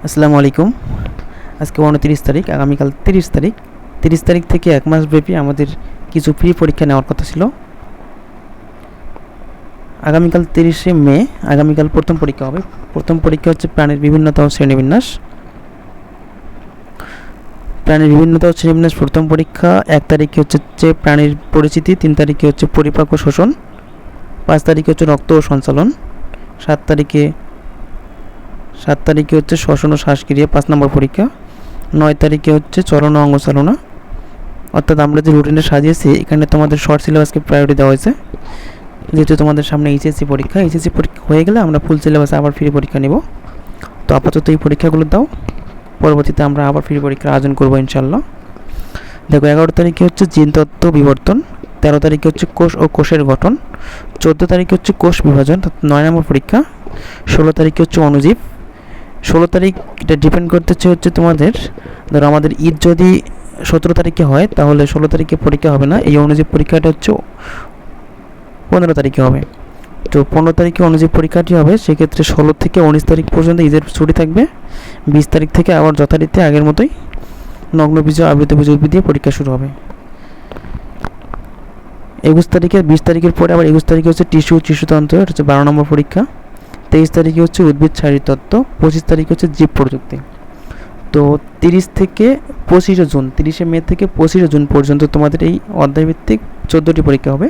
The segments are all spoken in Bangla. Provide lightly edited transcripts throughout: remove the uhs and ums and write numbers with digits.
আসসালামু আলাইকুম। আজকে 29 তারিখ, আগামীকাল 30 তারিখ। 30 তারিখ থেকে এক মাস ব্যাপী আমাদের কিছু প্রি পরীক্ষা নেওয়ার কথা ছিল। আগামীকাল 30শে মে আগামীকাল প্রথম পরীক্ষা হবে। প্রথম পরীক্ষা হচ্ছে প্রাণীর বিভিন্নতা ও শ্রেণীবিন্যাস। প্রথম পরীক্ষা 1 তারিখে হচ্ছে প্রাণীর পরিচিতি, 3 তারিখে হচ্ছে পরিপাক ও শোষণ, 5 তারিখে হচ্ছে রক্ত ও সঞ্চালন, 7 তারিখে হচ্ছে শ্বসন ও শ্বাসক্রিয়া 5 নম্বর পরীক্ষা, 9 তারিখে হচ্ছে চলন ও অঙ্গচালনা। অর্থাৎ আমরা যে রুটিনটা সাজিয়েছি এখানে তোমাদের শর্ট সিলেবাসকে প্রায়োরিটি দেওয়া হয়েছে, যেহেতু তোমাদের সামনে এইচএসসি পরীক্ষা হয়ে গেলে আমরা ফুল সিলেবাসে আবার ফ্রি পরীক্ষা নেব। তো আপাতত এই পরীক্ষাগুলো দাও, পরবর্তীতে আমরা আবার ফ্রি পরীক্ষার আয়োজন করবো ইনশাল্লাহ। দেখো 11 তারিখে হচ্ছে জিনতত্ত্ব বিবর্তন, 13 তারিখে হচ্ছে কোষ ও কোষের গঠন, 14 তারিখে হচ্ছে কোষ বিভাজন, 9 নম্বর পরীক্ষা, 16 তারিখে হচ্ছে অণুজীব। 16 তারিখ এটা ডিপেন্ড করতেছে হচ্ছে তোমাদের, ধরো আমাদের ঈদ যদি 17 তারিখে হয় তাহলে 16 তারিখে পরীক্ষা হবে না, এই অণুজীব পরীক্ষাটা হচ্ছে 15 তারিখে হবে। তো 15 তারিখে অণুজীব পরীক্ষাটি হবে, সেক্ষেত্রে 16 থেকে 19 তারিখ পর্যন্ত ঈদের ছুটি থাকবে। 20 তারিখ থেকে আবার যথারীতি আগের মতোই নগ্ন বীজ আবৃত বীজ উদ্ভিদ দিয়ে পরীক্ষা শুরু হবে। 20 তারিখের পরে আবার 21 তারিখে হচ্ছে টিস্যুতন্ত্র, এটা হচ্ছে 12 নম্বর পরীক্ষা। 23 তারিখে হচ্ছে উদ্ভিদ শারীরতত্ত্ব, 25 তারিখে হচ্ছে জীব প্রযুক্তি। তো 30 থেকে 25শে জুন, 30শে মে থেকে 25শে জুন পর্যন্ত তোমাদের এই অধ্যায়ভিত্তিক 14টি পরীক্ষা হবে।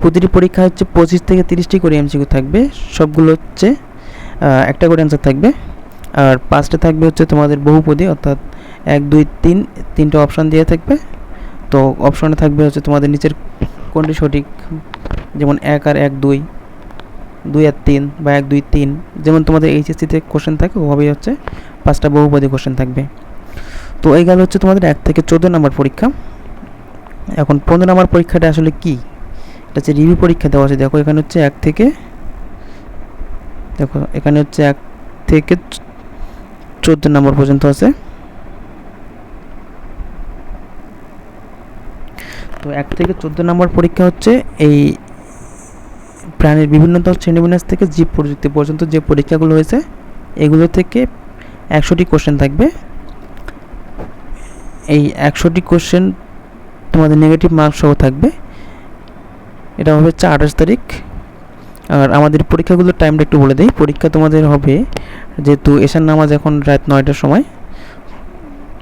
প্রতিটি পরীক্ষা হচ্ছে 25 থেকে 30টি করে এমসিকিউ থাকবে, সবগুলো হচ্ছে একটা করে অ্যান্সার থাকবে। আর 5টে থাকবে হচ্ছে তোমাদের বহুপদী, অর্থাৎ 1 2 3 তিনটে অপশান দিয়ে থাকবে। তো অপশানে থাকবে হচ্ছে তোমাদের নিচের কোনটি সঠিক, যেমন 1 আর 1 2, 2 আর 3 বা 1 2 3, যেমন তোমাদের এইচএসসিতে কোশ্চেন থাকে ওভাবেই হচ্ছে 5টা বহুপদী কোশ্চেন থাকবে। তো এই গেল হচ্ছে তোমাদের 1 থেকে 14 নম্বর পরীক্ষা। এখন 15 নম্বর পরীক্ষাটা আসলে কি, এটা হচ্ছে রিভিউ পরীক্ষা দেওয়া আছে। দেখো এখানে হচ্ছে 1 থেকে 14 নম্বর পর্যন্ত আছে। তো 1 থেকে 14 নম্বর পরীক্ষা হচ্ছে এই প্রাণীর বিভিন্নতা শ্রেণীবিন্যাস থেকে জীব প্রযুক্তি পর্যন্ত যে পরীক্ষাগুলো হয়েছে এগুলো থেকে 100টি কোশ্চেন থাকবে। এই 100টি কোশ্চেন তোমাদের নেগেটিভ মার্কস সহ থাকবে। এটা হবে হচ্ছে 28 তারিখ। আর আমাদের পরীক্ষাগুলোর টাইমটা একটু বলে দিই। পরীক্ষা তোমাদের হবে, যেহেতু এশার নামাজ এখন রাত 9টার সময়,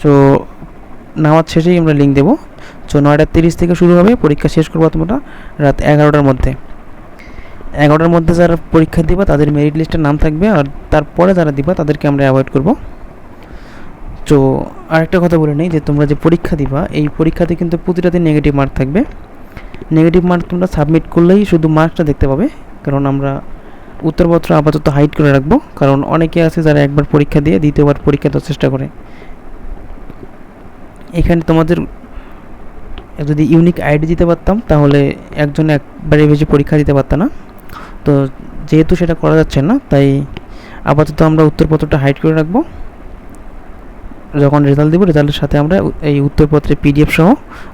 তো নামাজ শেষেই আমরা লিঙ্ক দেবো। তো 9:30 থেকে শুরু হবে, পরীক্ষা শেষ করবো তোমরা রাত 11টার মধ্যে। 11টার মধ্যে যারা পরীক্ষা দিবা তাদের মেরিট লিস্টের নাম থাকবে, আর তারপরে যারা দিবা তাদেরকে আমরা অ্যাভয়েড করব। তো আরেকটা কথা বলে নেই, যে তোমরা যে পরীক্ষা দিবা এই পরীক্ষাতে কিন্তু প্রতিটাতে নেগেটিভ মার্ক থাকবে। নেগেটিভ মার্ক তোমরা সাবমিট করলেই শুধু মার্কসটা দেখতে পাবে, কারণ আমরা উত্তরপত্র আপাতত হাইড করে রাখবো, কারণ অনেকে আছে যারা একবার পরীক্ষা দিয়ে দ্বিতীয়বার পরীক্ষা দেওয়ার চেষ্টা করে। এখানে তোমাদের যদি ইউনিক আইডি দিতে পারতাম তাহলে একজন একবারে বেশি পরীক্ষা দিতে পারত না। তো যেহেতু সেটা করা যাচ্ছে না, তাই আপাতত আমরা উত্তরপত্রটা হাইড করে রাখবো। যখন রেজাল্ট দেবো রেজাল্টের সাথে আমরা এই উত্তরপত্রের পিডিএফ সহ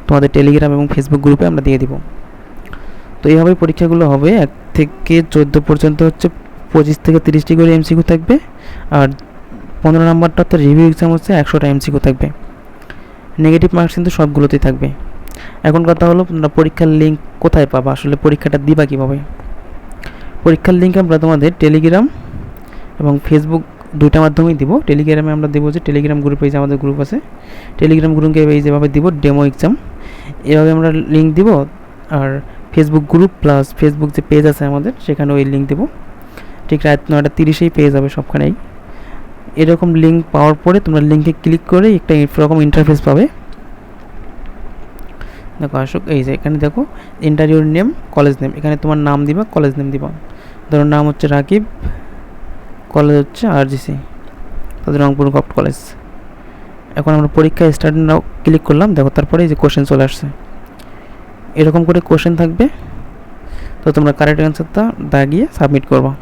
তোমাদের টেলিগ্রাম এবং ফেসবুক গ্রুপে আমরা দিয়ে দিব। তো এইভাবেই পরীক্ষাগুলো হবে। 1 থেকে 14 পর্যন্ত হচ্ছে 25 থেকে 30টি করে এমসিকিউ থাকবে, আর 15 নম্বরটা তো রিভিউ এক্সাম হচ্ছে 100টা এমসিকিউ থাকবে। নেগেটিভ মার্কস কিন্তু সবগুলোতেই থাকবে। এখন কথা হলো তোমরা পরীক্ষার লিঙ্ক কোথায় পাবা, আসলে পরীক্ষাটা দিবা কীভাবে। পরীক্ষার লিঙ্ক আমরা তোমাদের টেলিগ্রাম এবং ফেসবুক দুইটা মাধ্যমেই দিব। টেলিগ্রামে আমরা দেবো যে টেলিগ্রাম গ্রুপে, যে আমাদের গ্রুপ আছে টেলিগ্রাম গ্রুপে এই যেভাবে দিব ডেমো এক্সাম, এভাবে আমরা লিঙ্ক দিব। আর ফেসবুক গ্রুপ প্লাস ফেসবুক যে পেজ আছে আমাদের সেখানে ওই লিঙ্ক দেবো। ঠিক রাত 9:30 পেয়ে যাবে সবখানেই। এরকম লিঙ্ক পাওয়ার পরে তোমরা লিঙ্কে ক্লিক করে একটা এরকম ইন্টারফেস পাবে। দেখো আসুক, এই যে এখানে দেখো ইন্টারভিউর নেম, কলেজ নেম, এখানে তোমার নাম দিবা, কলেজ নেম দিবা। ধরো নাম হচ্ছে রাকিব, কলেজ হচ্ছে আরজিসি, তাদের রংপুর গভর্নমেন্ট কলেজ। এখন আমরা পরীক্ষা স্টার্ট নাও ক্লিক করলাম, দেখো তারপরে এই যে কোশ্চেন চলে আসছে, এরকম করে কোশ্চেন থাকবে। তো তোমরা কারেক্ট অ্যান্সারটা দাগিয়ে সাবমিট করবা।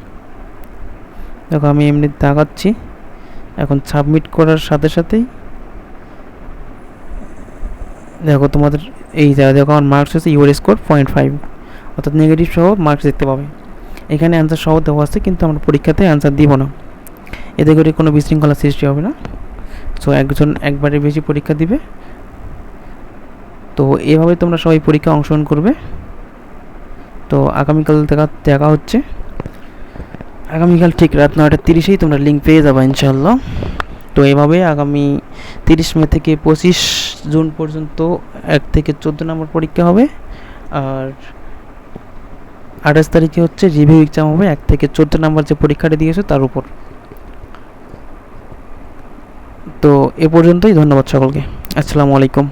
দেখো আমি এমনি দাগাচ্ছি। এখন সাবমিট করার সাথে সাথেই দেখো তোমাদের এই জায়গায় দেখো আমার মার্কস হচ্ছে ইউর স্কোর 0.5, অর্থাৎ নেগেটিভ সহ মার্কস দেখতে পাবে। এখানে অ্যান্সার সহ দেওয়া আছে, কিন্তু আমরা পরীক্ষাতে অ্যান্সার দিব না। এতে করে কোনো বিশৃঙ্খলা সৃষ্টি হবে না। সো একজন একবারে বেশি পরীক্ষা দিবে। তো এভাবে তোমরা সবাই পরীক্ষা অংশগ্রহণ করবে। তো আগামীকাল দেখা হচ্ছে। আগামীকাল ঠিক রাত 9:30 তোমরা লিঙ্ক পেয়ে যাবে ইনশাআল্লাহ। তো এভাবে আগামী 30 মে থেকে 25 জুন পর্যন্ত 1 থেকে 14 নম্বর পরীক্ষা হবে। আর 28 তারিখে হচ্ছে রিভিউ এক্সাম হবে 1 থেকে 14 নম্বর যে পরীক্ষাটা দিয়েছো তার উপর। তো এ পর্যন্তই, ধন্যবাদ সকলকে। আসসালামু আলাইকুম।